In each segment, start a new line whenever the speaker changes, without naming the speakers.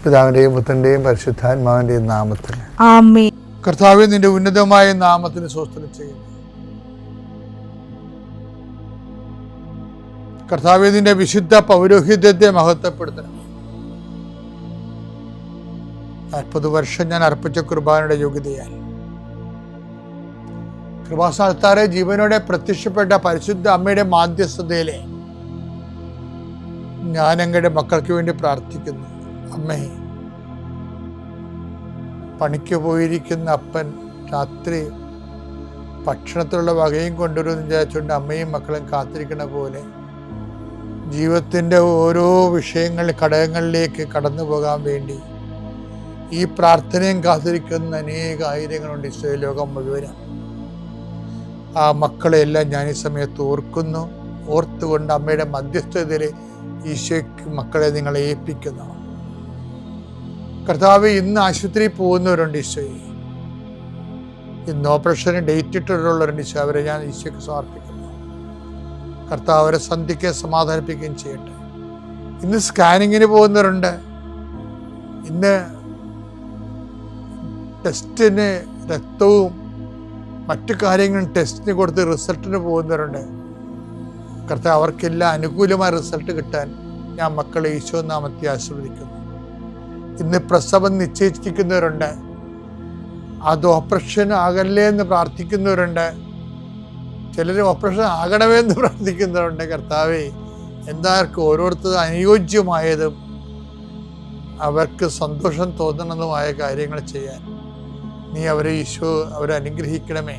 പിതാവിന്റെയും പുത്രന്റെയും പരിശുദ്ധാത്മാവിന്റെയും നാമത്തിൽ
ആമേൻ.
കർത്താവേ, നിന്റെ ഉന്നതമായ നാമത്തിന് സ്തോത്രം ചെയ്യുന്നു. കർത്താവേ, നിന്റെ വിശുദ്ധ പൗരോഹിത്യത്തെ മഹത്വപ്പെടുത്തണം. 40 വർഷം ഞാൻ അർപ്പിച്ച കുർബാനയുടെ യോഗ്യതയാൽ കൃപാസ്ഥാനത്താറെ ജീവനോടെ പ്രത്യക്ഷപ്പെട്ട പരിശുദ്ധ അമ്മയുടെ മാധ്യസ്ഥതയിലെ ഞാൻ അങ്ങയുടെ മക്കൾക്ക് വേണ്ടി പ്രാർത്ഥിക്കുന്നു. അമ്മേ, പണിക്ക് പോയിരിക്കുന്ന അപ്പൻ രാത്രി ഭക്ഷണത്തിലുള്ള വകയും കൊണ്ടുവരുമെന്ന് വിചാരിച്ചുകൊണ്ട് അമ്മയും മക്കളും കാത്തിരിക്കണ പോലെ ജീവിതത്തിൻ്റെ ഓരോ ഘടകങ്ങളിലേക്ക് കടന്നു പോകാൻ വേണ്ടി ഈ പ്രാർത്ഥനയും കാത്തിരിക്കുന്ന അനേക ആയിരങ്ങളുണ്ട് ഇസ്രായേൽ ലോകം മുഴുവനും. ആ മക്കളെല്ലാം ഞാൻ ഈ സമയത്ത് ഓർത്തുകൊണ്ട് അമ്മയുടെ മധ്യസ്ഥതയിൽ ഈശോയ്ക്ക് മക്കളെ നിങ്ങളെ ഏൽപ്പിക്കുന്നു. കർത്താവ്, ഇന്ന് ആശുപത്രിയിൽ പോകുന്നവരുണ്ട് ഈശോയെ, ഇന്ന് ഓപ്പറേഷന് ഡേറ്റ് ഇട്ടിട്ടുള്ളവരുണ്ട് ഈശോ, അവരെ ഞാൻ ഈശോയ്ക്ക് സമർപ്പിക്കുന്നു. കർത്താവ് അവരെ സന്ധിക്കുകയും സമാധാനിപ്പിക്കുകയും ചെയ്യട്ടെ. ഇന്ന് സ്കാനിങ്ങിന് പോകുന്നവരുണ്ട്, ഇന്ന് ടെസ്റ്റിന് രക്തവും മറ്റു കാര്യങ്ങളും ടെസ്റ്റിന് കൊടുത്ത് റിസൾട്ടിന് പോകുന്നവരുണ്ട്. കർത്താവ്, അവർക്കെല്ലാം അനുകൂലമായ റിസൾട്ട് കിട്ടാൻ ഞാൻ മക്കളെ ഈശോ നാമത്തെ ആശീർവദിക്കുന്നു. ഇന്ന് പ്രസവം നിശ്ചയിച്ചിരിക്കുന്നവരുണ്ട്, അത് ഓപ്പറേഷൻ ആകല്ലേ എന്ന് പ്രാർത്ഥിക്കുന്നവരുണ്ട്, ചിലർ ഓപ്പറേഷൻ ആകണമേ എന്ന് പ്രാർത്ഥിക്കുന്നവരുണ്ട്. കർത്താവേ, എന്താർക്കും ഓരോരുത്തരും അനുയോജ്യമായതും അവർക്ക് സന്തോഷം തോന്നണതുമായ കാര്യങ്ങൾ ചെയ്യാൻ നീ അവരെ അനുഗ്രഹിക്കണമേ.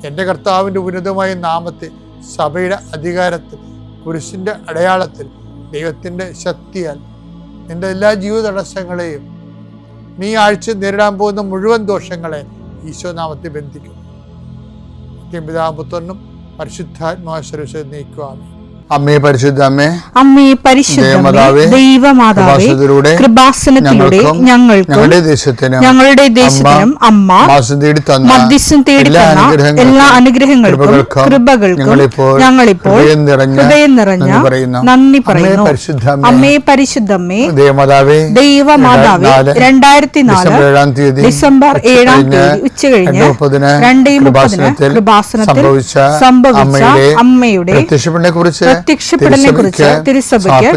എൻ്റെ കർത്താവിൻ്റെ ഉന്നതമായ നാമത്തിൽ, സഭയുടെ അധികാരത്തിൽ, കുരിശിൻ്റെ അടയാളത്തിൽ, ദൈവത്തിൻ്റെ ശക്തിയാൽ നിന്റെ എല്ലാ ജീവിത തടസ്സങ്ങളെയും നീ ആഴ്ച നേരിടാൻ പോകുന്ന മുഴുവൻ ദോഷങ്ങളെ ഈശോ നാമത്തിൽ ബന്ധിക്കും. പിതാവും പുത്രനും പരിശുദ്ധാത്മാവിനെ നീക്കുവാമേ. അമ്മേ പരിശുദ്ധ അമ്മേ,
അമ്മേ പരിശുദ്ധ ദൈവമാതാവേ, കൃപാസനത്തിലൂടെ ഞങ്ങൾക്കും ഞങ്ങളുടെ ദേശത്തിനും അമ്മ മധ്യസ്ഥം തേടി തന്ന എല്ലാ അനുഗ്രഹങ്ങൾക്കും കൃപകൾക്കും ഞങ്ങളിപ്പോൾ ഹൃദയം നിറഞ്ഞ നന്ദി പറയുന്നു. അമ്മേ പരിശുദ്ധമ്മേ ദൈവമാതാവേ, 2004 ഡിസംബർ 7 ഉച്ചകഴിഞ്ഞ് 2:30 കൃപാസനത്തിൽ സംഭവിച്ച അമ്മയുടെ പ്രത്യക്ഷപ്പെടലിനെ കുറിച്ച് തിരുസഭയ്ക്ക്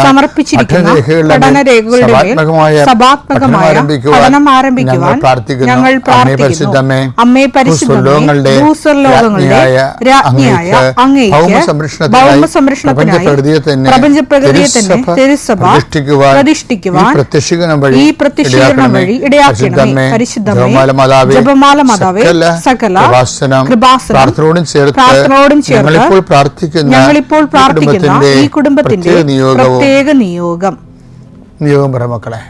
സമർപ്പിച്ചിരിക്കുന്ന പഠനരേഖകളുടെ സഭാത്മകമായ പഠനം ആരംഭിക്കുവാൻ ഞങ്ങൾ പ്രാർത്ഥിക്കുന്നു. അമ്മേ പരിശുദ്ധമേ, ഭൂസ്വർലോകങ്ങളുടെ രാജ്ഞിയായ അങ്ങേയ്ക്ക് ഭൗമസംരക്ഷണത്തിനായി പ്രപഞ്ചപ്രകൃതിയെ തന്നെ തിരുസഭ പ്രതിഷ്ഠിക്കുവാൻ ഈ പ്രത്യക്ഷീകരണം വഴി ഇടയാക്കണമേ. പരിശുദ്ധമേ, ജപമാല മാതാവേ, സകല കൃപാസനം പ്രാർത്ഥനയോടും ചേർത്ത് ഞങ്ങളിപ്പോൾ പ്രാർത്ഥിക്കുന്ന ഈ കുടുംബത്തിന്റെ പ്രത്യേക നിയോഗം
പറ മക്കളെ.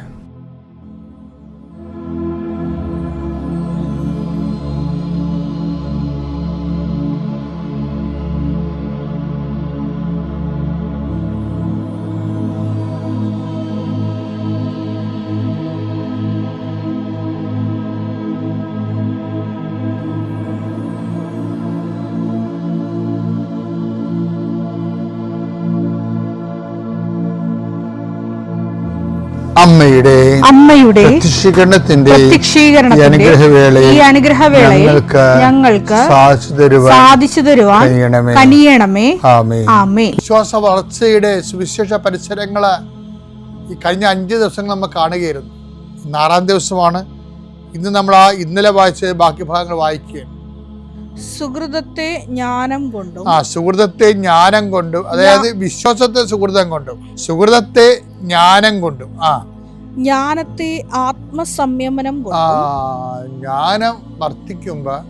അമ്മയുടെ പ്രത്യക്ഷീകരണത്തിന്റെ ഈ അനുഗ്രഹവേളയിൽ ഞങ്ങൾക്ക് സാധിച്ചു തരുവാൻ കനിയണമേ. ആമേൻ. വിശ്വാസ വളർച്ചയുടെ സുവിശേഷ പരിസരങ്ങള് ഈ കഴിഞ്ഞ 5 ദിവസങ്ങൾ നമ്മൾ കാണുകയായിരുന്നു. ഇന്ന് 6ാം ദിവസമാണ്. ഇന്ന് നമ്മൾ ഇന്നലെ വായിച്ച ബാക്കി ഭാഗങ്ങൾ വായിക്കുകയാണ്.
സുഹൃതത്തെ ജ്ഞാനം കൊണ്ടും
അതായത് വിശ്വാസത്തെ സുഹൃതത്തെ ജ്ഞാനം കൊണ്ടും
ജ്ഞാനത്തെ ആത്മസംയമനം കൊണ്ടും
ജ്ഞാനം വർദ്ധിക്കുമ്പോൾ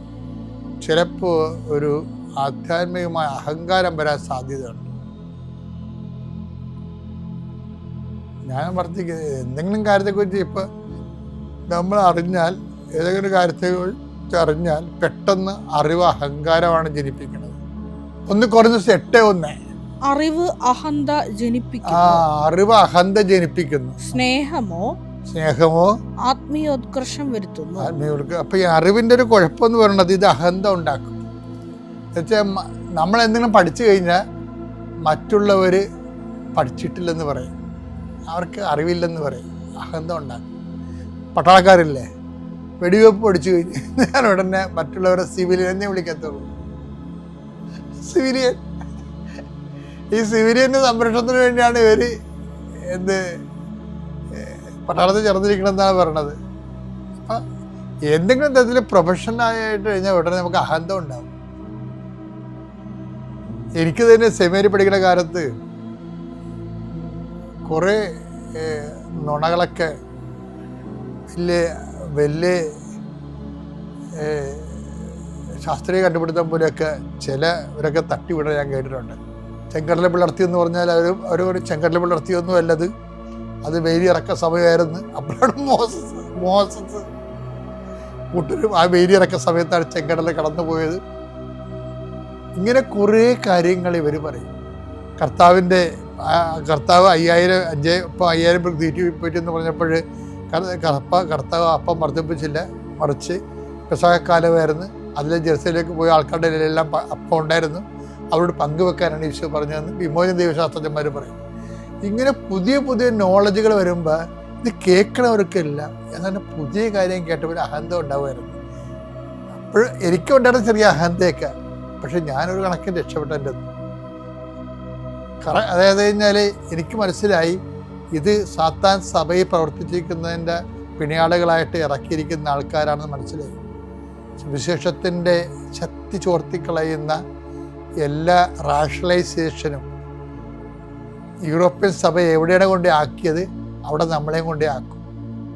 ചിലപ്പോൾ ഒരു ആധ്യാത്മികമായ അഹങ്കാരം വരാൻ സാധ്യതയുണ്ട്. ജ്ഞാനം വർദ്ധിക്കുന്നത് എന്തെങ്കിലും കാര്യത്തെക്കുറിച്ച് ഇപ്പം നമ്മൾ അറിഞ്ഞാൽ, ഏതെങ്കിലും കാര്യത്തെക്കുറിച്ച് അറിഞ്ഞാൽ പെട്ടെന്ന് അറിവ് അഹങ്കാരമാണ് ജനിപ്പിക്കുന്നത്. ഒന്ന് കുറഞ്ഞ 8:1
അറിവ് അഹന്ത
ജനിപ്പിക്കുന്നു. സ്നേഹമോ
ആത്മീയോത്കർഷം വരുത്തുന്നു.
അപ്പൊ ഈ അറിവിന്റെ ഒരു കുഴപ്പമെന്ന് പറയുന്നത് ഇത് അഹന്ത ഉണ്ടാക്കും. എന്നുവെച്ചാൽ നമ്മൾ എന്തെങ്കിലും പഠിച്ചു കഴിഞ്ഞാൽ മറ്റുള്ളവർ പഠിച്ചിട്ടില്ലെന്ന് പറയും, അവർക്ക് അറിവില്ലെന്ന് പറയും. അഹന്ത ഉണ്ടാക്കും. പട്ടാളക്കാരില്ലേ, വെടിവെപ്പ് പഠിച്ചു കഴിഞ്ഞ് ഞാൻ ഉടനെ മറ്റുള്ളവരെ സിവിലിയൻ എന്നേ വിളിക്കത്തുള്ളൂ. സിവിലിയൻ. ഈ സിവിലിയൻ്റെ സംരക്ഷണത്തിന് വേണ്ടിയാണ് ഇവർ പട്ടാളത്തിൽ ചേർന്നിരിക്കണമെന്നാണ് പറയണത്. അപ്പം എന്തെങ്കിലും തരത്തിൽ പ്രൊഫഷണലായിട്ട് കഴിഞ്ഞാൽ ഉടനെ നമുക്ക് അഹന്ത ഉണ്ടാവും. എനിക്ക് തന്നെ സെമിനാരി പഠിക്കുന്ന കാലത്ത് കുറേ നുണകളൊക്കെ വലിയ ശാസ്ത്രീയ കണ്ടുപിടുത്തം പോലെയൊക്കെ ചിലവരൊക്കെ തട്ടിവിടാൻ ഞാൻ കേട്ടിട്ടുണ്ട്. ചെങ്കടല പിളർത്തി എന്ന് പറഞ്ഞാൽ അവർ ചെങ്കടല പിളർത്തിയൊന്നും അല്ലത്, അത് വേലിയിറക്ക സമയമായിരുന്നു. അപ്പോഴാണ് മോസസ് കൂട്ടരും ആ വേലിയിറക്ക സമയത്താണ് ചെങ്കടല കടന്നു പോയത്. ഇങ്ങനെ കുറേ കാര്യങ്ങൾ ഇവർ പറയും. കർത്താവ് 5000 തീറ്റി പോയിട്ടെന്ന് പറഞ്ഞപ്പോൾ കർത്താവ് അപ്പം വർദ്ധിപ്പിച്ചില്ല, മറിച്ച് പെസഹക്കാലമായിരുന്നു. അതിൽ ജെറുസലേമിലേക്ക് പോയ ആൾക്കാരുടെ ഇടയിലെല്ലാം അപ്പം ഉണ്ടായിരുന്നു, അവരോട് പങ്കുവെക്കാനാണ് ഈശോ പറഞ്ഞതെന്ന് വിമോചന ദൈവശാസ്ത്രജ്ഞന്മാർ പറയും. ഇങ്ങനെ പുതിയ പുതിയ നോളജുകൾ വരുമ്പോൾ ഇത് കേൾക്കണവർക്കില്ല, എന്നാൽ പുതിയ കാര്യം കേട്ടപ്പോൾ അഹന്ത ഉണ്ടാവുമായിരുന്നു. അപ്പോൾ എനിക്കുണ്ടായിരുന്ന ചെറിയ അഹന്തയൊക്കെ, പക്ഷെ ഞാനൊരു കണക്കിന് രക്ഷപ്പെട്ടത്. അതായത് കഴിഞ്ഞാൽ എനിക്ക് മനസ്സിലായി ഇത് സാത്താൻ സഭയിൽ പ്രവർത്തിച്ചിരിക്കുന്നതിൻ്റെ പിണിയാളുകളായിട്ട് ഇറക്കിയിരിക്കുന്ന ആൾക്കാരാണെന്ന് മനസ്സിലായി. സുവിശേഷത്തിൻ്റെ ശക്തി ചോർത്തിക്കളയുന്ന എല്ലാ റാഷണലൈസേഷനും യൂറോപ്യൻ സഭ എവിടെയാണ് കൊണ്ടേ ആക്കിയത് അവിടെ നമ്മളെയും കൊണ്ടേ ആക്കും.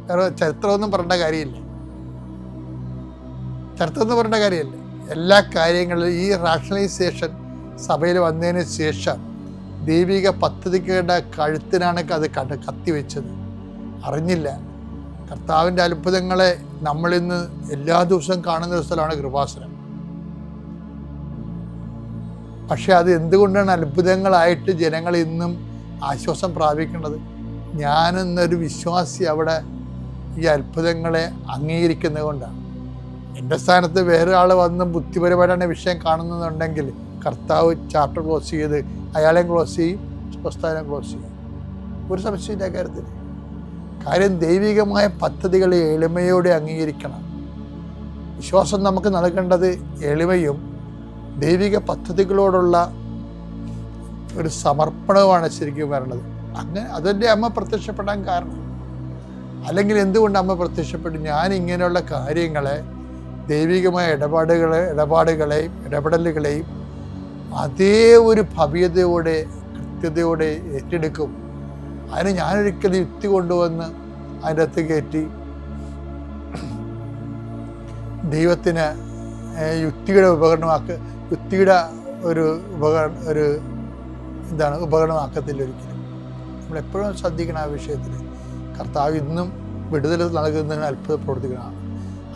കാരണം ചരിത്രമൊന്നും പറയേണ്ട കാര്യമില്ല. എല്ലാ കാര്യങ്ങളിലും ഈ റാഷണലൈസേഷൻ സഭയിൽ വന്നതിന് ശേഷം ദൈവിക പദ്ധതികളുടെ കഴുത്തിനാണ് അത് കത്തിവെച്ചത്. അറിഞ്ഞില്ല. കർത്താവിൻ്റെ അത്ഭുതങ്ങളെ നമ്മളിന്ന് എല്ലാ ദിവസവും കാണുന്ന ഒരു സ്ഥലമാണ് കൃപാസനം. പക്ഷെ അത് എന്തുകൊണ്ടാണ് അത്ഭുതങ്ങളായിട്ട് ജനങ്ങൾ ഇന്നും ആശ്വാസം പ്രാപിക്കേണ്ടത്? ഞാനെന്നൊരു വിശ്വാസി അവിടെ ഈ അത്ഭുതങ്ങളെ അംഗീകരിക്കുന്നത് കൊണ്ടാണ്. എൻ്റെ സ്ഥാനത്ത് വേറെ ആൾ വന്ന് ബുദ്ധിപരമായിട്ടാണ് വിഷയം കാണുന്നതെന്നുണ്ടെങ്കിൽ കർത്താവ് ചാപ്റ്റർ ക്ലോസ് ചെയ്ത് അയാളെയും ക്ലോസ് ചെയ്യും, പ്രസ്ഥാനം ക്ലോസ് ചെയ്യും. ഒരു സംശയമില്ല കാര്യത്തിൽ. കാര്യം ദൈവികമായ പദ്ധതികളെ എളിമയോടെ അംഗീകരിക്കണം. വിശ്വാസം നമുക്ക് നൽകേണ്ടത് എളിമയും ദൈവിക പദ്ധതികളോടുള്ള ഒരു സമർപ്പണവുമാണ് ശരിക്കും വരേണ്ടത്. അങ്ങനെ അതല്ലേ അമ്മ പ്രത്യക്ഷപ്പെടാൻ കാരണം. അല്ലെങ്കിൽ എന്തുകൊണ്ട് അമ്മ പ്രത്യക്ഷപ്പെട്ടു? ഞാൻ ഇങ്ങനെയുള്ള കാര്യങ്ങളെ, ദൈവികമായ ഇടപാടുകളെയും ഇടപെടലുകളെയും അതേ ഒരു ഭവ്യതയോടെ കൃത്യതയോടെ ഏറ്റെടുക്കും. അതിന് ഞാനൊരിക്കലും യുക്തി കൊണ്ടുവന്ന് അതിൻ്റെ അകത്ത് കയറ്റി ദൈവത്തിന് യുക്തിയുടെ ഉപകരണമാക്കത്തില്ല ഒരിക്കലും. നമ്മളെപ്പോഴും ശ്രദ്ധിക്കണം ആ വിഷയത്തിൽ. കർത്താവ് ഇന്നും വിടുതൽ നൽകുന്നതിന് അത്ഭുതം പ്രവർത്തിക്കണം.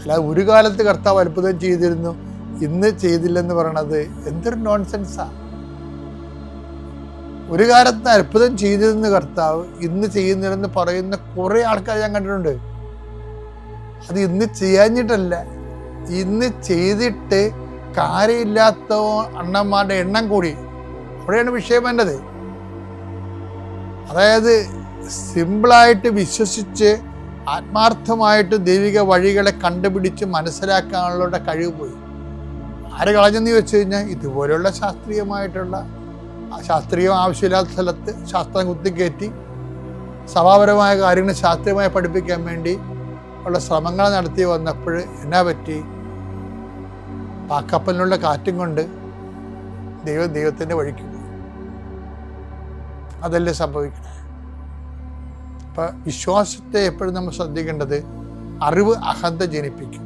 അല്ലാതെ ഒരു കാലത്ത് കർത്താവ് അത്ഭുതം ചെയ്തിരുന്നു, ഇന്ന് ചെയ്തില്ലെന്ന് പറയണത് എന്തൊരു നോൺസെൻസാണ്. ഒരു കാലത്ത് അത്ഭുതം ചെയ്തിരുന്ന കർത്താവ് ഇന്ന് ചെയ്യുന്നില്ലെന്ന് പറയുന്ന കുറേ ആൾക്കാർ ഞാൻ കണ്ടിട്ടുണ്ട്. അത് ഇന്ന് ചെയ്യാഞ്ഞിട്ടല്ല, ഇന്ന് ചെയ്തിട്ട് കാര്യമില്ലാത്ത അണ്ണന്മാരുടെ എണ്ണം കൂടി. അവിടെയാണ് വിഷയം വേണ്ടത്. അതായത് സിമ്പിളായിട്ട് വിശ്വസിച്ച് ആത്മാർത്ഥമായിട്ട് ദൈവിക വഴികളെ കണ്ടുപിടിച്ച് മനസ്സിലാക്കാനുള്ള കഴിവ് പോയി. ആര് കളഞ്ഞെന്ന് ചോദിച്ചു കഴിഞ്ഞാൽ ഇതുപോലെയുള്ള ശാസ്ത്രീയം ആവശ്യമില്ലാത്ത സ്ഥലത്ത് ശാസ്ത്രം കുത്തിക്കയറ്റി സഭാപരമായ കാര്യങ്ങൾ ശാസ്ത്രീയമായി പഠിപ്പിക്കാൻ വേണ്ടി ഉള്ള ശ്രമങ്ങൾ നടത്തി വന്നപ്പോൾ എന്നാ പറ്റി? പാക്കപ്പലിനുള്ള കാറ്റും കൊണ്ട് ദൈവത്തിൻ്റെ വഴിക്ക് പോയി. അതല്ലേ സംഭവിക്കണേ. അപ്പം വിശ്വാസത്തെ എപ്പോഴും നമ്മൾ ശ്രദ്ധിക്കേണ്ടത് അറിവ് അഹന്ത ജനിപ്പിക്കും.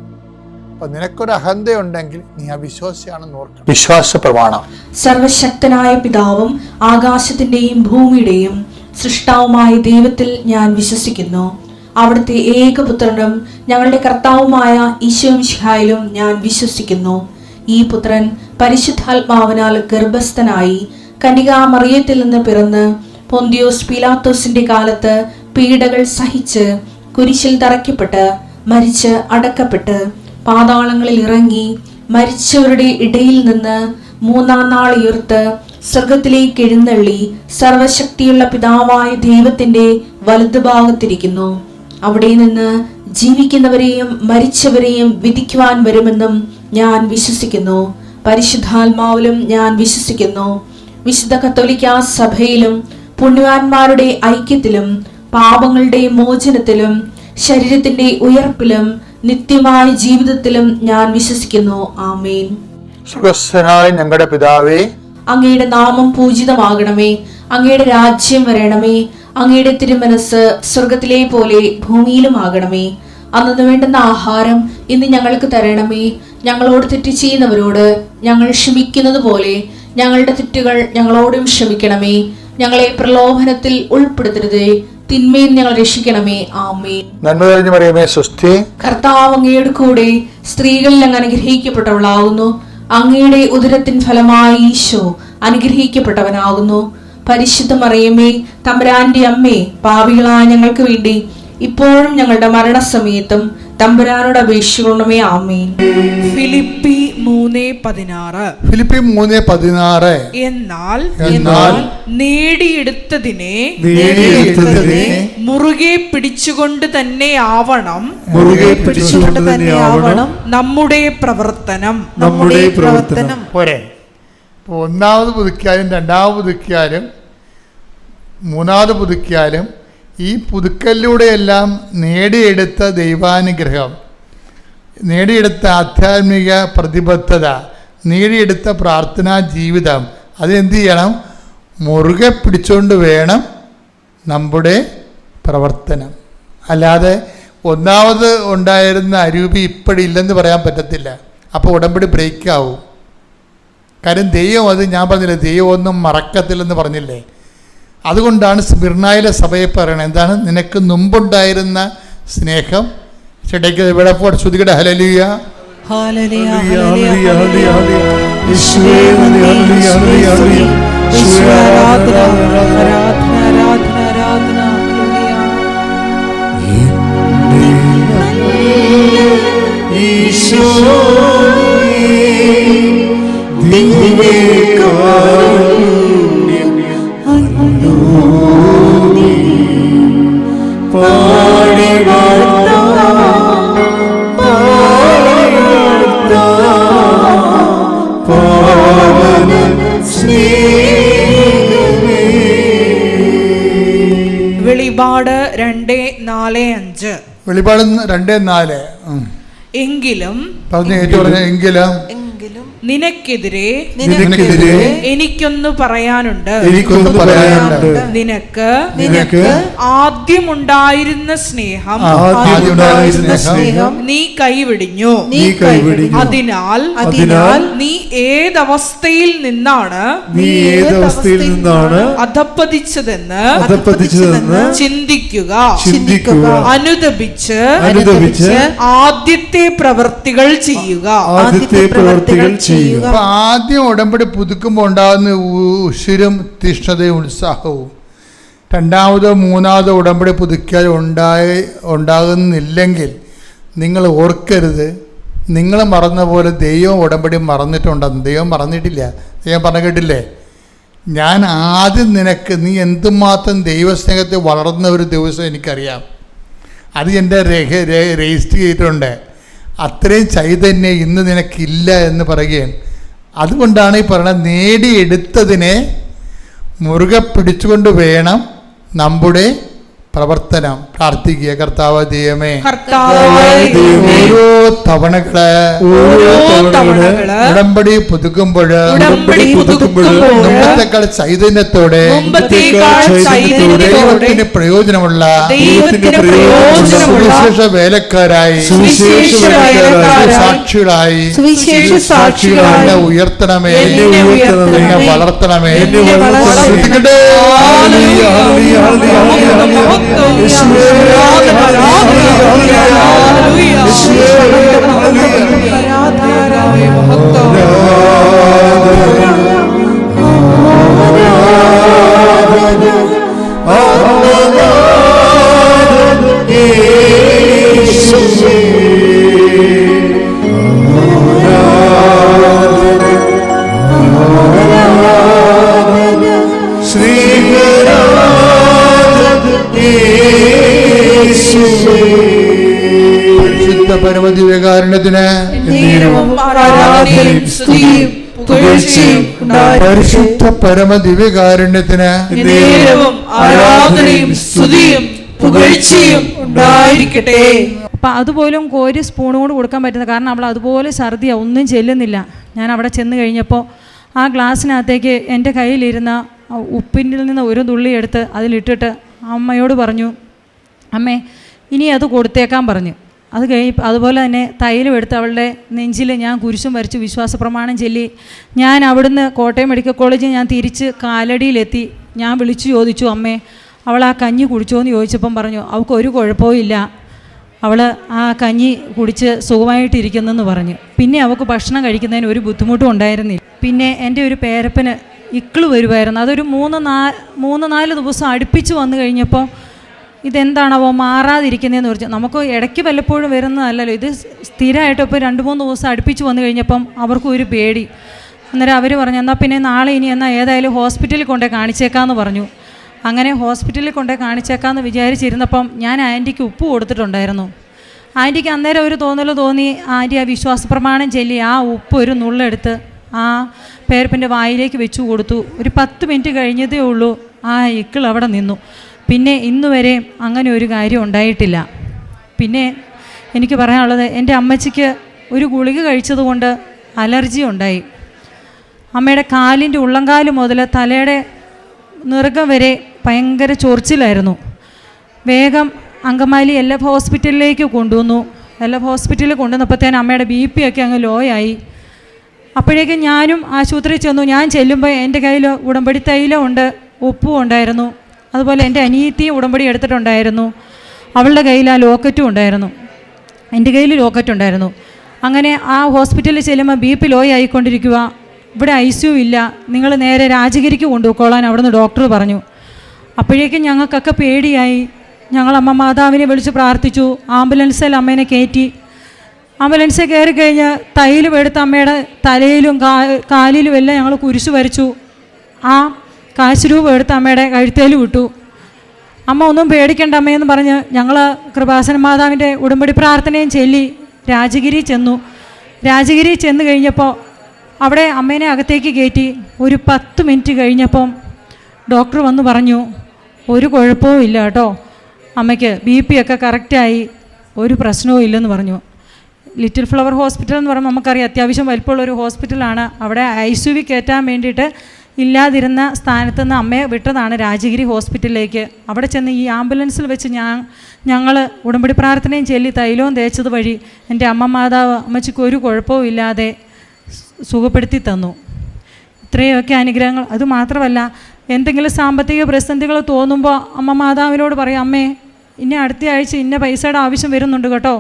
അപ്പം നിനക്കൊരു അഹന്തയുണ്ടെങ്കിൽ നീ അവിശ്വാസിയാണെന്ന് ഓർക്കണം. വിശ്വാസ പ്രമാണം.
സർവശക്തനായ പിതാവും ആകാശത്തിന്റെയും ഭൂമിയുടെയും സൃഷ്ടാവുമായ ദൈവത്തിൽ ഞാൻ വിശ്വസിക്കുന്നു. അവിടുത്തെ ഏകപുത്രനും ഞങ്ങളുടെ കർത്താവുമായ ഈശോമിശിഹായിലും ഞാൻ വിശ്വസിക്കുന്നു. ഈ പുത്രൻ പരിശുദ്ധാത്മാവിനാൽ ഗർഭസ്ഥനായി കന്യകാമറിയത്തിൽ നിന്ന് പിറന്ന് പൊന്തിയോസ് പീലാത്തോസിന്റെ കാലത്ത് പീഡകൾ സഹിച്ച് കുരിശിൽ തറയ്ക്കപ്പെട്ട് മരിച്ച് അടക്കപ്പെട്ട് പാതാളങ്ങളിൽ ഇറങ്ങി മരിച്ചവരുടെ ഇടയിൽ നിന്ന് മൂന്നാം നാൾ ഉയർത്ത് സ്വർഗത്തിലേക്ക് എഴുന്നള്ളി സർവശക്തിയുള്ള പിതാവായ ദൈവത്തിന്റെ വലതുഭാഗത്തിരിക്കുന്നു. അവിടെ നിന്ന് ജീവിക്കുന്നവരെയും മരിച്ചവരെയും വിധിക്കുവാൻ വരുമെന്നും ഞാൻ വിശ്വസിക്കുന്നു. പരിശുദ്ധാത്മാവിലും ഞാൻ വിശ്വസിക്കുന്നു. വിശുദ്ധ കത്തോലിക്കാ സഭയിലും പുണ്യവാന്മാരുടെ ഐക്യത്തിലും പാപങ്ങളുടെ മോചനത്തിലും ശരീരത്തിന്റെ ഉയർപ്പിലും നിത്യമായ ജീവിതത്തിലും ഞാൻ വിശ്വസിക്കുന്നു. ആമേൻ.
സുഖസ്ഥനായ ഞങ്ങളുടെ പിതാവേ,
അങ്ങയുടെ നാമം പൂജിതമാകണമേ. അങ്ങയുടെ രാജ്യം വരണമേ. അങ്ങയുടെ തിരുമനസ് സ്വർഗത്തിലെ പോലെ ഭൂമിയിലുമാകണമേ. അന്നു വേണ്ടുന്ന ആഹാരം ഇന്ന് ഞങ്ങൾക്ക് തരണമേ. ഞങ്ങളോട് തെറ്റ് ചെയ്യുന്നവരോട് ഞങ്ങൾ ക്ഷമിക്കുന്നത് പോലെ ഞങ്ങളുടെ തെറ്റുകൾ ഞങ്ങളോടും ക്ഷമിക്കണമേ. ഞങ്ങളെ പ്രലോഭനത്തിൽ ഉൾപ്പെടുത്തരുതേ, തിന്മയിൽ ഞങ്ങൾ രക്ഷിക്കണമേ. ആമേൻ.
നന്മ നിറഞ്ഞ മറിയമേ, സ്വസ്തി.
കർത്താവ് അങ്ങയുടെ കൂടെ സ്ത്രീകളിൽ അങ്ങ് അനുഗ്രഹിക്കപ്പെട്ടവളാകുന്നു. അങ്ങയുടെ ഉദരത്തിൻ ഫലമായി ഈശോ അനുഗ്രഹിക്കപ്പെട്ടവനാകുന്നു. പരിശുദ്ധ മറിയമേ, തമ്പുരാന്റെ അമ്മേ, പാപികളായ ഞങ്ങൾക്ക് വേണ്ടി ഇപ്പോഴും ഞങ്ങളുടെ മരണസമയത്തും തമ്പുരാനോട് അപേക്ഷിക്കണമേ. ആമേൻ.
ഫിലിപ്പി 3:16.
ഫിലിപ്പി 3:16.
എന്നാൽ
നേടിയെടുത്തതിനെ
മുറുകെ പിടിച്ചുകൊണ്ട് തന്നെ ആവണം നമ്മുടെ പ്രവർത്തനം.
പോരെ. ഇപ്പോൾ ഒന്നാമത് പുതുക്കിയാലും രണ്ടാമത് പുതുക്കിയാലും മൂന്നാമത് പുതുക്കിയാലും ഈ പുതുക്കലിലൂടെയെല്ലാം നേടിയെടുത്ത ദൈവാനുഗ്രഹം, നേടിയെടുത്ത ആധ്യാത്മിക പ്രതിബദ്ധത, നേടിയെടുത്ത പ്രാർത്ഥനാ ജീവിതം, അതെന്ത് ചെയ്യണം? മുറുകെ പിടിച്ചുകൊണ്ട് വേണം നമ്മുടെ പ്രവർത്തനം. അല്ലാതെ ഒന്നാമത് ഉണ്ടായിരുന്ന അരൂപി ഇപ്പോഴില്ലെന്ന് പറയാൻ പറ്റത്തില്ല. അപ്പോൾ ഉടമ്പടി ബ്രേക്കാവും. കാര്യം ദൈവം, അത് ഞാൻ പറഞ്ഞില്ലേ, ദൈവം ഒന്നും മറക്കത്തില്ലെന്ന് പറഞ്ഞില്ലേ. അതുകൊണ്ടാണ് സ്മിർനായിലെ സഭയെ പറയണത്, എന്താണ്? നിനക്ക് മുമ്പുണ്ടായിരുന്ന സ്നേഹം വിളപ്പോടെ ശ്രുതികട ഹല്ലേലൂയ.
വെളിപാട് 2:4-5.
വെളിപാട് 2:4.
എങ്കിലും നിനക്കെതിരെ എനിക്കൊന്ന് പറയാനുണ്ട്. നിനക്ക് ആദ്യമുണ്ടായിരുന്ന സ്നേഹം നീ കൈവിടിഞ്ഞു. അതിനാൽ നീ ഏതവസ്ഥയിൽ നിന്നാണ് അധപ്പതിച്ചതെന്ന് ചിന്തിക്കുക. അനുദപിച്ച് ആദ്യത്തെ പ്രവൃത്തികൾ ചെയ്യുക.
ആദ്യം ഉടമ്പടി പുതുക്കുമ്പോൾ ഉണ്ടാകുന്ന ഉശിരും തീഷ്ണതയും ഉത്സാഹവും രണ്ടാമതോ മൂന്നാമതോ ഉടമ്പടി പുതുക്കിയാൽ ഉണ്ടാകുന്നില്ലെങ്കിൽ നിങ്ങൾ ഓർക്കരുത്, നിങ്ങൾ മറന്ന പോലെ ദൈവം ഉടമ്പടി മറന്നിട്ടുണ്ടെന്ന്. ദൈവം മറന്നിട്ടില്ല. ദൈവം പറഞ്ഞു കേട്ടില്ലേ, ഞാൻ ആദ്യം നിനക്ക്, നീ എന്തുമാത്രം ദൈവസ്നേഹത്തെ വളർന്ന ഒരു ദിവസം എനിക്കറിയാം, അത് എൻ്റെ രജിസ്റ്റർ ചെയ്തിട്ടുണ്ട്. അത്രയും ചൈതന്യം ഇന്ന് നിനക്കില്ല എന്ന് പറയുകയാണ്. അതുകൊണ്ടാണ് ഈ പറയുന്നത്, നേടിയെടുത്തതിനെ മുറുകെ പിടിച്ചുകൊണ്ട് വേണം നമ്മുടെ പ്രവർത്തനം. പ്രാർത്ഥിക്കുക. കർത്താവ് ദൈവമേ, ഓരോ തവണകള് ഉടമ്പടി പുതുക്കുമ്പോൾ മുമ്പത്തേക്കാൾ ചൈതന്യത്തോടെ ദൈവത്തിന് പ്രയോജനമുള്ള സുവിശേഷ വേലക്കാരായി സാക്ഷികളായി എന്നെ ഉയർത്തണമേ, എന്നെ വളർത്തണമേ. പരിശുദ്ധ പരമദിവ്യകാരുണ്യത്തിന് പരിശുദ്ധ പരമദിവ്യകാരുണ്യത്തിന്
ആരാധനയും സ്തുതിയും പുകഴ്ചയും ഉണ്ടായിരിക്കട്ടെ.
അപ്പം അതുപോലും കോരി സ്പൂണോട് കൊടുക്കാൻ പറ്റുന്നത്, കാരണം അവൾ അതുപോലെ ഛർദിയാണ്, ഒന്നും ചെല്ലുന്നില്ല. ഞാൻ അവിടെ ചെന്ന് കഴിഞ്ഞപ്പോൾ ആ ഗ്ലാസ്സിനകത്തേക്ക് എൻ്റെ കയ്യിലിരുന്ന ഉപ്പിൻ്റെ നിന്ന് ഒരു തുള്ളി എടുത്ത് അതിലിട്ടിട്ട് അമ്മയോട് പറഞ്ഞു, അമ്മേ ഇനി അത് കൊടുത്തേക്കാൻ പറഞ്ഞു. അത് അതുപോലെ തന്നെ തൈലം എടുത്ത് അവളുടെ നെഞ്ചിൽ ഞാൻ കുരിശും വരച്ച് വിശ്വാസ പ്രമാണം ചൊല്ലി ഞാൻ അവിടുന്ന് കോട്ടയം മെഡിക്കൽ കോളേജിൽ ഞാൻ തിരിച്ച് കാലടിയിലെത്തി. ഞാൻ വിളിച്ചു ചോദിച്ചു, അമ്മേ അവൾ ആ കഞ്ഞി കുടിച്ചോ എന്ന് ചോദിച്ചപ്പം പറഞ്ഞു അവൾക്ക് ഒരു കുഴപ്പവും ഇല്ല, അവൾ ആ കഞ്ഞി കുടിച്ച് സുഖമായിട്ടിരിക്കുന്നെന്ന് പറഞ്ഞു. പിന്നെ അവൾക്ക് ഭക്ഷണം കഴിക്കുന്നതിന് ഒരു ബുദ്ധിമുട്ടും ഉണ്ടായിരുന്നില്ല. പിന്നെ എൻ്റെ ഒരു പേരപ്പന് ഇക്കിള് വരുമായിരുന്നു. അതൊരു 3-4 ദിവസം അടുപ്പിച്ച് വന്നു കഴിഞ്ഞപ്പോൾ ഇതെന്താണവോ മാറാതിരിക്കുന്നതെന്ന് പറഞ്ഞു. നമുക്ക് ഇടയ്ക്ക് വല്ലപ്പോഴും വരുന്നതല്ലല്ലോ, ഇത് സ്ഥിരമായിട്ട് ഇപ്പോൾ 2-3 ദിവസം അടുപ്പിച്ച് വന്നു കഴിഞ്ഞപ്പം അവർക്കും ഒരു പേടി. അന്നേരം അവർ പറഞ്ഞു എന്നാൽ പിന്നെ നാളെ ഇനി എന്നാൽ ഏതായാലും ഹോസ്പിറ്റലിൽ കൊണ്ടേ കാണിച്ചേക്കാമെന്ന് പറഞ്ഞു. അങ്ങനെ ഹോസ്പിറ്റലിൽ കൊണ്ടേ കാണിച്ചേക്കാമെന്ന് വിചാരിച്ചിരുന്നപ്പം ഞാൻ ആൻറ്റിക്ക് ഉപ്പ് കൊടുത്തിട്ടുണ്ടായിരുന്നു. ആൻറ്റിക്ക് അന്നേരം ഒരു തോന്നൽ തോന്നി. ആൻറ്റി ആ വിശ്വാസ പ്രമാണം ചൊല്ലി ആ ഉപ്പ് ഒരു നുള്ളെടുത്ത് ആ പേരപ്പൻ്റെ വായിലേക്ക് വെച്ചു കൊടുത്തു. ഒരു 10 മിനിറ്റ് കഴിഞ്ഞതേ ഉള്ളൂ ആ ഇക്കിൾ അവിടെ നിന്നു. പിന്നെ ഇന്ന് വരെ അങ്ങനെ ഒരു കാര്യം ഉണ്ടായിട്ടില്ല. പിന്നെ എനിക്ക് പറയാനുള്ളത്, എൻ്റെ അമ്മച്ചിക്ക് ഒരു ഗുളിക കഴിച്ചതുകൊണ്ട് അലർജി ഉണ്ടായി. അമ്മയുടെ കാലിൻ്റെ ഉള്ളംകാല് മുതൽ തലയുടെ നിറുകം വരെ ഭയങ്കര ചൊറിച്ചിലായിരുന്നു. വേഗം അങ്കമാലി LF ഹോസ്പിറ്റലിലേക്ക് കൊണ്ടുവന്നു. LF ഹോസ്പിറ്റലിൽ കൊണ്ടുവന്നപ്പോഴത്തേനും അമ്മയുടെ BP ഒക്കെ അങ്ങ് ലോ ആയി. അപ്പോഴേക്കും ഞാനും ആശുപത്രിയിൽ ചെന്നു. ഞാൻ ചെല്ലുമ്പോൾ എൻ്റെ കയ്യിൽ ഉടമ്പടി തൈലമുണ്ട്, ഉപ്പും ഉണ്ടായിരുന്നു. അതുപോലെ എൻ്റെ അനിയത്തിയും ഉടമ്പടി എടുത്തിട്ടുണ്ടായിരുന്നു. അവളുടെ കയ്യിൽ ആ ലോക്കറ്റും ഉണ്ടായിരുന്നു, എൻ്റെ കയ്യിൽ ലോക്കറ്റ് ഉണ്ടായിരുന്നു. അങ്ങനെ ആ ഹോസ്പിറ്റലിൽ ചെല്ലുമ്പോൾ BP ലോ ആയിക്കൊണ്ടിരിക്കുക. ഇവിടെ ICU ഇല്ല, നിങ്ങൾ നേരെ രാജഗിരിക്ക് കൊണ്ടുപോയിക്കോളാൻ അവിടുന്ന് ഡോക്ടർ പറഞ്ഞു. അപ്പോഴേക്കും ഞങ്ങൾക്കൊക്കെ പേടിയായി. ഞങ്ങൾ അമ്മ മാതാവിനെ വിളിച്ച് പ്രാർത്ഥിച്ചു. ആംബുലൻസിൽ അമ്മേനെ കയറ്റി. ആംബുലൻസിൽ കയറി കഴിഞ്ഞ് തൈലും എടുത്ത് അമ്മയുടെ തലയിലും കാലിലും എല്ലാം ഞങ്ങൾ കുരിശ് വരച്ചു. ആ കാശ് രൂപ എടുത്ത് അമ്മയുടെ കഴുത്തേലും വിട്ടു. അമ്മ ഒന്നും പേടിക്കണ്ട അമ്മയെന്ന് പറഞ്ഞ് ഞങ്ങൾ കൃപാസന മാതാവിൻ്റെ ഉടമ്പടി പ്രാർത്ഥനയും ചൊല്ലി രാജഗിരി ചെന്നു. രാജഗിരി ചെന്ന് കഴിഞ്ഞപ്പോൾ അവിടെ അമ്മേനെ അകത്തേക്ക് കയറ്റി. ഒരു 10 മിനിറ്റ് കഴിഞ്ഞപ്പം ഡോക്ടർ വന്ന് പറഞ്ഞു ഒരു കുഴപ്പവും ഇല്ല കേട്ടോ, അമ്മയ്ക്ക് BP ഒക്കെ കറക്റ്റായി, ഒരു പ്രശ്നവും ഇല്ലെന്ന് പറഞ്ഞു. ലിറ്റിൽ ഫ്ലവർ ഹോസ്പിറ്റൽ എന്ന് പറയുമ്പോൾ നമുക്കറിയാം അത്യാവശ്യം വലിപ്പമുള്ളൊരു ഹോസ്പിറ്റലാണ്. അവിടെ ICU കയറ്റാൻ വേണ്ടിയിട്ട് ഇല്ലാതിരുന്ന സ്ഥാനത്ത് നിന്ന് അമ്മയെ വിട്ടതാണ് രാജഗിരി ഹോസ്പിറ്റലിലേക്ക്. അവിടെ ചെന്ന് ഈ ആംബുലൻസിൽ വെച്ച് ഞങ്ങൾ ഉടമ്പടി പ്രാർത്ഥനയും ചൊല്ലി തൈലവും തേച്ചത് വഴി എൻ്റെ അമ്മ മാതാവ് അമ്മച്ചിക്ക് ഒരു കുഴപ്പവും ഇല്ലാതെ സുഖപ്പെടുത്തി തന്നു. ഇത്രയൊക്കെ അനുഗ്രഹങ്ങൾ. അതുമാത്രമല്ല, എന്തെങ്കിലും സാമ്പത്തിക പ്രതിസന്ധികൾ തോന്നുമ്പോൾ അമ്മ മാതാവിനോട് പറയും, അമ്മേ ഇന്ന അടുത്ത ആഴ്ച ഇന്ന പൈസയുടെ ആവശ്യം വരുന്നുണ്ട് കേട്ടോ,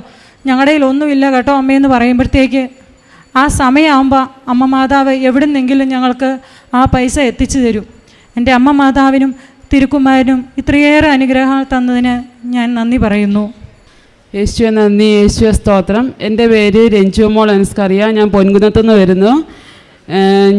ഞങ്ങളുടെ കയ്യിൽ ഒന്നുമില്ല കേട്ടോ അമ്മയെന്ന് പറയുമ്പോഴത്തേക്ക് ആ സമയമാകുമ്പോൾ അമ്മ മാതാവ് എവിടുന്നെങ്കിലും ഞങ്ങൾക്ക് ആ പൈസ എത്തിച്ചു തരും. എൻ്റെ അമ്മ മാതാവിനും തിരുക്കുമാരനും ഇത്രയേറെ അനുഗ്രഹങ്ങൾ തന്നതിന് ഞാൻ നന്ദി പറയുന്നു.
യേശുവെ നന്ദി, യേശുവെ സ്തോത്രം. എൻ്റെ പേര് രഞ്ജുമോൾ അൻസ്കറിയ. ഞാൻ പൊൻകുന്നത്തുനിന്ന് വരുന്നു.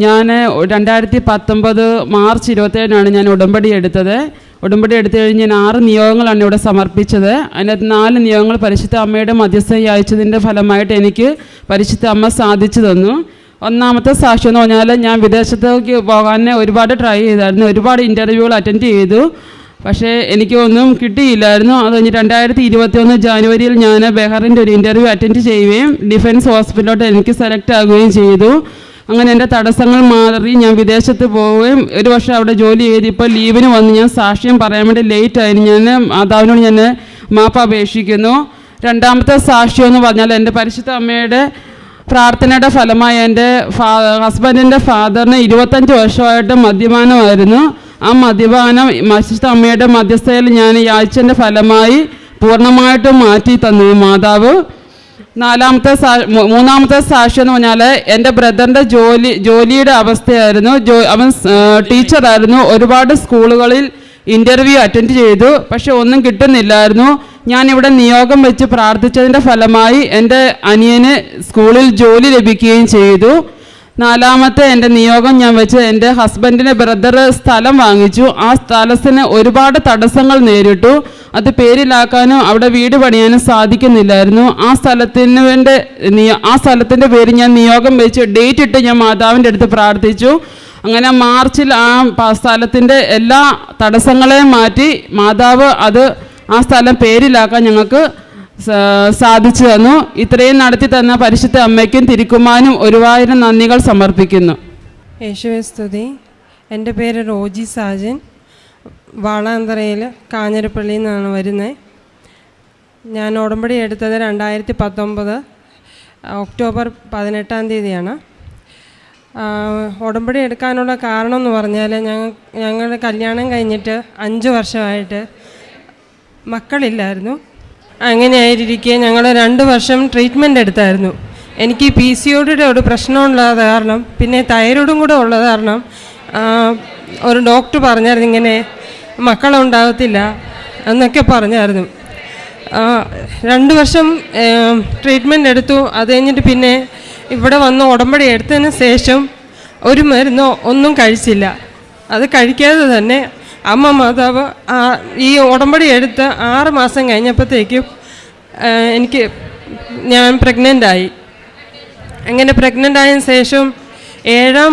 ഞാൻ 2019 മാർച്ച് 27 ഞാൻ ഉടമ്പടി എടുത്തത്. ഉടമ്പടി എടുത്തു കഴിഞ്ഞ് ഞാൻ 6 നിയോഗങ്ങളാണ് ഇവിടെ സമർപ്പിച്ചത്. അതിനകത്ത് 4 നിയോഗങ്ങൾ പരിശുദ്ധ അമ്മയുടെ മധ്യസ്ഥം അയച്ചതിൻ്റെ ഫലമായിട്ട് എനിക്ക് പരിശുദ്ധ അമ്മ സാധിച്ചു തന്നു. ഒന്നാമത്തെ സാക്ഷ്യം എന്ന് പറഞ്ഞാൽ, ഞാൻ വിദേശത്തേക്ക് പോകാൻ ഒരുപാട് ട്രൈ ചെയ്തായിരുന്നു, ഒരുപാട് ഇൻ്റർവ്യൂകൾ അറ്റൻഡ് ചെയ്തു, പക്ഷേ എനിക്കൊന്നും കിട്ടിയില്ലായിരുന്നു. അത് കഴിഞ്ഞ് 2021 ജാനുവരിയിൽ ഞാൻ ബഹ്റിൻ്റെ ഒരു ഇൻ്റർവ്യൂ അറ്റൻഡ് ചെയ്യുകയും ഡിഫൻസ് ഹോസ്പിറ്റലിലോട്ട് എനിക്ക് സെലക്ട് ആകുകയും ചെയ്തു. അങ്ങനെ എൻ്റെ തടസ്സങ്ങൾ മാറി ഞാൻ വിദേശത്ത് പോവുകയും 1 വർഷം അവിടെ ജോലി ചെയ്ത് ഇപ്പോൾ ലീവിന് വന്ന് ഞാൻ സാക്ഷ്യം പറയാൻ വേണ്ടി ലേറ്റായിരുന്നു. ഞാൻ മാതാവിനോട് ഞാൻ മാപ്പ് അപേക്ഷിക്കുന്നു. രണ്ടാമത്തെ സാക്ഷ്യം എന്ന് പറഞ്ഞാൽ, എൻ്റെ പരിശുദ്ധ അമ്മയുടെ പ്രാർത്ഥനയുടെ ഫലമായി എൻ്റെ ഹസ്ബൻഡിൻ്റെ ഫാദറിന് 25 വർഷമായിട്ട് മദ്യപാനമായിരുന്നു. ആ മദ്യപാനം പരിശുദ്ധ അമ്മയുടെ മധ്യസ്ഥയിൽ ഞാൻ യാചിച്ചതിൻ്റെ ഫലമായി പൂർണ്ണമായിട്ടും മാറ്റി തന്നു മാതാവ്. മൂന്നാമത്തെ സാക്ഷ്യം എന്ന് പറഞ്ഞാൽ, എൻ്റെ ബ്രദറിൻ്റെ ജോലിയുടെ അവസ്ഥയായിരുന്നു. അവൻ ടീച്ചറായിരുന്നു. ഒരുപാട് സ്കൂളുകളിൽ ഇൻ്റർവ്യൂ അറ്റൻഡ് ചെയ്തു, പക്ഷെ ഒന്നും കിട്ടുന്നില്ലായിരുന്നു. ഞാനിവിടെ നിയോഗം വെച്ച് പ്രാർത്ഥിച്ചതിൻ്റെ ഫലമായി എൻ്റെ അനിയന് സ്കൂളിൽ ജോലി ലഭിക്കുകയും ചെയ്തു. 4ാമത്തെ എൻ്റെ നിയോഗം ഞാൻ വെച്ച് എൻ്റെ ഹസ്ബൻഡിൻ്റെ ബ്രദർ സ്ഥലം വാങ്ങിച്ചു. ആ സ്ഥലത്തിന് ഒരുപാട് തടസ്സങ്ങൾ നേരിട്ടു. അത് പേരിലാക്കാനും അവിടെ വീട് പണിയാനും സാധിക്കുന്നില്ലായിരുന്നു. ആ സ്ഥലത്തിൻ്റെ പേര് ഞാൻ നിയോഗം വെച്ച് ഡേറ്റ് ഇട്ട് ഞാൻ മാതാവിൻ്റെ അടുത്ത് പ്രാർത്ഥിച്ചു. അങ്ങനെ മാർച്ചിൽ ആ സ്ഥലത്തിൻ്റെ എല്ലാ തടസ്സങ്ങളെയും മാറ്റി മാതാവ് ആ സ്ഥലം പേരിലാക്കാൻ ഞങ്ങൾക്ക് സാധിച്ചു തന്നു. ഇത്രയും നടത്തി തന്ന പരിശുദ്ധ അമ്മയ്ക്കും തിരുക്കുമാനും 1000 നന്ദികൾ സമർപ്പിക്കുന്നു.
യേശുവേ സ്തുതി. എൻ്റെ പേര് റോജി സാജൻ. വാളാന്തറയിൽ കാഞ്ഞിരപ്പള്ളിയിൽ നിന്നാണ് വരുന്നത്. ഞാൻ ഉടമ്പടി എടുത്തത് 2019 ഒക്ടോബർ 18 തീയതിയാണ്. ഉടമ്പടി എടുക്കാനുള്ള കാരണം എന്ന് പറഞ്ഞാൽ ഞങ്ങളുടെ കല്യാണം കഴിഞ്ഞിട്ട് 5 വർഷമായിട്ട് മക്കളില്ലായിരുന്നു. അങ്ങനെയായിരിക്കെ ഞങ്ങൾ 2 വർഷം ട്രീറ്റ്മെൻറ്റ് എടുത്തായിരുന്നു. എനിക്ക് PCOD ഒരു പ്രശ്നമുള്ളത് കാരണം, പിന്നെ തൈറോയിഡും കൂടെ ഉള്ളത് കാരണം ഒരു ഡോക്ടർ പറഞ്ഞായിരുന്നു ഇങ്ങനെ മക്കളുണ്ടാകത്തില്ല എന്നൊക്കെ പറഞ്ഞായിരുന്നു. 2 വർഷം ട്രീറ്റ്മെൻറ്റ് എടുത്തു. അത് കഴിഞ്ഞിട്ട് പിന്നെ ഇവിടെ വന്ന് ഉടമ്പടി എടുത്തതിന് ശേഷം ഒരു മരുന്നോ ഒന്നും കഴിച്ചില്ല. അത് കഴിക്കാതെ തന്നെ അമ്മ മാതാവ് ഈ ഉടമ്പടി എടുത്ത് 6 മാസം കഴിഞ്ഞപ്പോഴത്തേക്കും ഞാൻ പ്രഗ്നൻ്റായി. അങ്ങനെ പ്രഗ്നൻ്റായതിനു ശേഷം 7ാം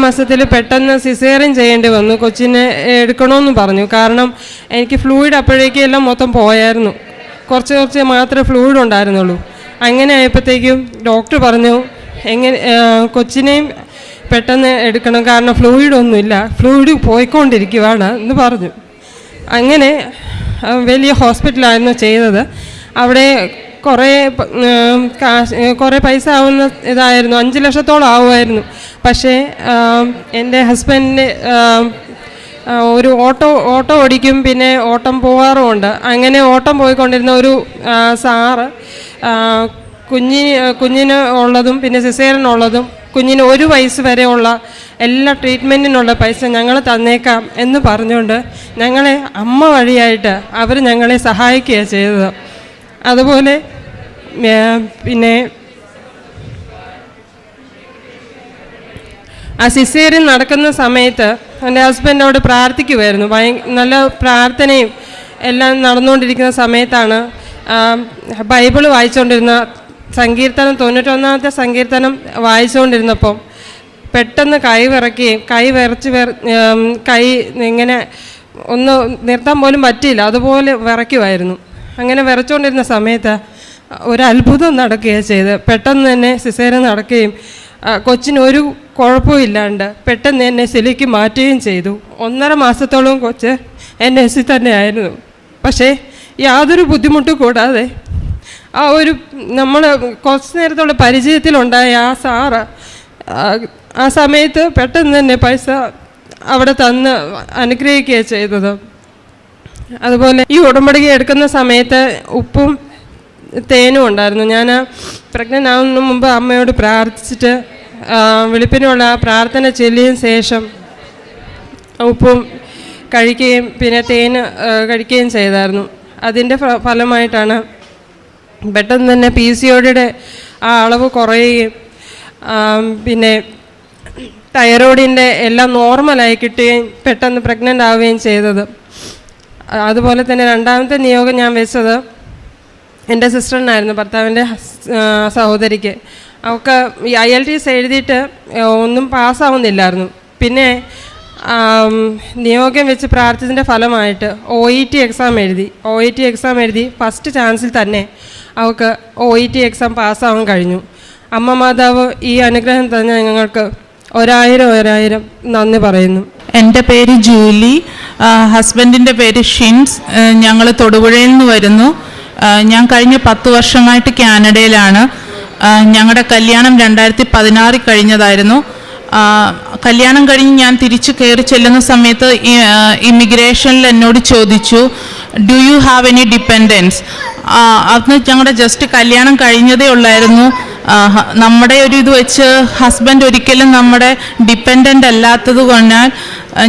മാസത്തിൽ പെട്ടെന്ന് സിസേറിയൻ ചെയ്യേണ്ടി വന്നു. കൊച്ചിനെ എടുക്കണമെന്ന് പറഞ്ഞു. കാരണം എനിക്ക് ഫ്ലൂയിഡ് അപ്പോഴേക്കും എല്ലാം മൊത്തം പോയായിരുന്നു. കുറച്ച് മാത്രമേ ഫ്ലൂയിഡ് ഉണ്ടായിരുന്നുള്ളൂ. അങ്ങനെ ആയപ്പോഴത്തേക്കും ഡോക്ടർ പറഞ്ഞു കൊച്ചിനെയും പെട്ടെന്ന് എടുക്കണം, കാരണം ഫ്ലൂയിഡൊന്നുമില്ല, ഫ്ലൂയിഡ് പോയിക്കൊണ്ടിരിക്കുകയാണ് എന്ന് പറഞ്ഞു. അങ്ങനെ വലിയ ഹോസ്പിറ്റലായിരുന്നു ചെയ്തത്. അവിടെ കുറേ പൈസ ആവുന്ന ഇതായിരുന്നു. 5 ലക്ഷത്തോളം ആവുമായിരുന്നു. പക്ഷേ എൻ്റെ ഹസ്ബൻഡിന് ഒരു ഓട്ടോ ഓടിക്കും, പിന്നെ ഓട്ടം പോകാറുമുണ്ട്. അങ്ങനെ ഓട്ടം പോയിക്കൊണ്ടിരുന്ന ഒരു സാറ് കുഞ്ഞിന് ഉള്ളതും പിന്നെ സിസേറിനുള്ളതും കുഞ്ഞിന് 1 വയസ്സ് വരെയുള്ള എല്ലാ ട്രീറ്റ്മെൻറ്റിനുള്ള പൈസ ഞങ്ങൾ തന്നേക്കാം എന്ന് പറഞ്ഞുകൊണ്ട് ഞങ്ങളെ അമ്മ വഴിയായിട്ട് അവർ ഞങ്ങളെ സഹായിക്കുകയാണ് ചെയ്തത്. അതുപോലെ പിന്നെ ആ സിസേറിയൻ നടക്കുന്ന സമയത്ത് എൻ്റെ ഹസ്ബൻഡോട് പ്രാർത്ഥിക്കുമായിരുന്നു. നല്ല പ്രാർത്ഥനയും എല്ലാം നടന്നുകൊണ്ടിരിക്കുന്ന സമയത്താണ് ബൈബിള് വായിച്ചുകൊണ്ടിരുന്ന സങ്കീർത്തനം 91-ാമത്തെ സങ്കീർത്തനം വായിച്ചുകൊണ്ടിരുന്നപ്പോൾ പെട്ടെന്ന് കൈ ഇങ്ങനെ ഒന്ന് നിർത്താൻ പോലും പറ്റിയില്ല, അതുപോലെ വിറയ്ക്കുമായിരുന്നു. അങ്ങനെ വിറച്ചുകൊണ്ടിരുന്ന സമയത്ത് ഒരു അത്ഭുതം നടക്കുകയാണ് ചെയ്തത്. പെട്ടെന്ന് തന്നെ സിസേറിയൻ നടക്കുകയും കൊച്ചിനൊരു കുഴപ്പമില്ലാണ്ട് പെട്ടെന്ന് എന്നെ സിലേക്ക് മാറ്റുകയും ചെയ്തു. 1.5 മാസത്തോളം കൊച്ച് NSC തന്നെയായിരുന്നു. പക്ഷേ യാതൊരു ബുദ്ധിമുട്ടും കൂടാതെ നമ്മൾ കുറച്ച് നേരത്തോളം പരിചയത്തിലുണ്ടായ ആ സാറ് ആ സമയത്ത് പെട്ടെന്ന് തന്നെ പൈസ അവിടെ തന്ന് അനുഗ്രഹിക്കുകയാണ് ചെയ്തത്. അതുപോലെ ഈ ഉടമ്പടി എടുക്കുന്ന സമയത്ത് ഉപ്പും തേനും ഉണ്ടായിരുന്നു. ഞാൻ പ്രഗ്നൻ്റ് ആവുന്നതിന് മുമ്പ് അമ്മയോട് പ്രാർത്ഥിച്ചിട്ട് വെളുപ്പിനുള്ള പ്രാർത്ഥന ചൊല്ലിയതിന് ശേഷം ഉപ്പും കഴിക്കുകയും പിന്നെ തേന് കഴിക്കുകയും ചെയ്തായിരുന്നു. അതിൻ്റെ ഫലമായിട്ടാണ് പെട്ടെന്ന് തന്നെ PCOD ആ അളവ് കുറയുകയും പിന്നെ തൈറോയിഡിൻ്റെ എല്ലാം നോർമലായി കിട്ടുകയും പെട്ടെന്ന് പ്രഗ്നൻ്റ് ആവുകയും ചെയ്തത്. അതുപോലെ തന്നെ 2ാമത്തെ നിയോഗം ഞാൻ വെച്ചത് എൻ്റെ സിസ്റ്ററിനായിരുന്നു, ഭർത്താവിൻ്റെ സഹോദരിക്ക്. അവൾക്ക് IELTS എഴുതിയിട്ട് ഒന്നും പാസ്സാവുന്നില്ലായിരുന്നു. പിന്നെ നിയോഗം വെച്ച് പ്രാർത്ഥിച്ചതിൻ്റെ ഫലമായിട്ട് OET എക്സാം എഴുതി ഫസ്റ്റ് ചാൻസിൽ തന്നെ അവൾക്ക് OET എക്സാം പാസ്സാവാൻ കഴിഞ്ഞു. അമ്മ മാതാവ് ഈ അനുഗ്രഹം തന്നെ ഞങ്ങൾക്ക് 1000 നന്ദി പറയുന്നു.
എൻ്റെ പേര് ജൂലി, ഹസ്ബൻഡിൻ്റെ പേര് ഷിൻസ്. ഞങ്ങൾ തൊടുപുഴയിൽ നിന്ന് വരുന്നു. ഞാൻ കഴിഞ്ഞ 10 വർഷമായിട്ട് കാനഡയിലാണ്. ഞങ്ങളുടെ കല്യാണം 2016 കഴിഞ്ഞതായിരുന്നു. കല്യാണം കഴിഞ്ഞ് ഞാൻ തിരിച്ചു കയറി ചെല്ലുന്ന സമയത്ത് ഇമിഗ്രേഷനിൽ എന്നോട് ചോദിച്ചു, do you have any dependence? അന്ന് ഞങ്ങളുടെ ജസ്റ്റ് കല്യാണം കഴിഞ്ഞതേ ഉള്ളായിരുന്നു. നമ്മുടെ ഒരു ഇത് വെച്ച് ഹസ്ബൻഡ് ഒരിക്കലും നമ്മുടെ ഡിപ്പെൻഡൻ്റ് അല്ലാത്തത് കൊണ്ടാൽ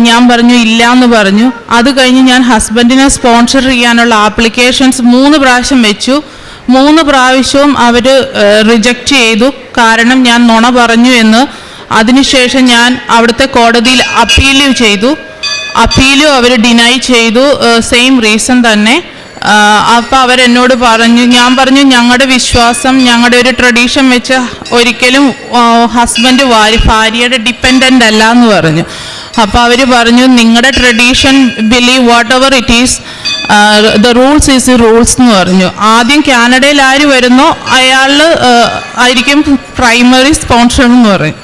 ഞാൻ പറഞ്ഞു ഇല്ല എന്ന് പറഞ്ഞു. അത് കഴിഞ്ഞ് ഞാൻ ഹസ്ബൻഡിനെ സ്പോൺസർ ചെയ്യാനുള്ള ആപ്ലിക്കേഷൻസ് 3 പ്രാവശ്യം വെച്ചു. 3 പ്രാവശ്യവും അവർ റിജക്റ്റ് ചെയ്തു, കാരണം ഞാൻ നുണ പറഞ്ഞു എന്ന്. അതിനുശേഷം ഞാൻ അവിടുത്തെ കോടതിയിൽ അപ്പീലും ചെയ്തു. അപ്പീലും അവർ ഡിനൈ ചെയ്തു, സെയിം റീസൺ തന്നെ. അപ്പോൾ അവരെന്നോട് പറഞ്ഞു, ഞാൻ പറഞ്ഞു ഞങ്ങളുടെ വിശ്വാസം, ഞങ്ങളുടെ ഒരു ട്രഡീഷൻ വെച്ച് ഒരിക്കലും ഹസ്ബൻഡ് ഭാര്യയുടെ ഡിപ്പെൻഡൻ്റ് അല്ല എന്ന് പറഞ്ഞു. അപ്പോൾ അവർ പറഞ്ഞു നിങ്ങളുടെ tradition believe what ever it is, the rules is rules എന്ന് പറഞ്ഞു. ആദ്യം കാനഡയിൽ ആര് വരുന്നോ അയാൾ ആയിരിക്കും പ്രൈമറി സ്പോൺസർ എന്ന് പറയും.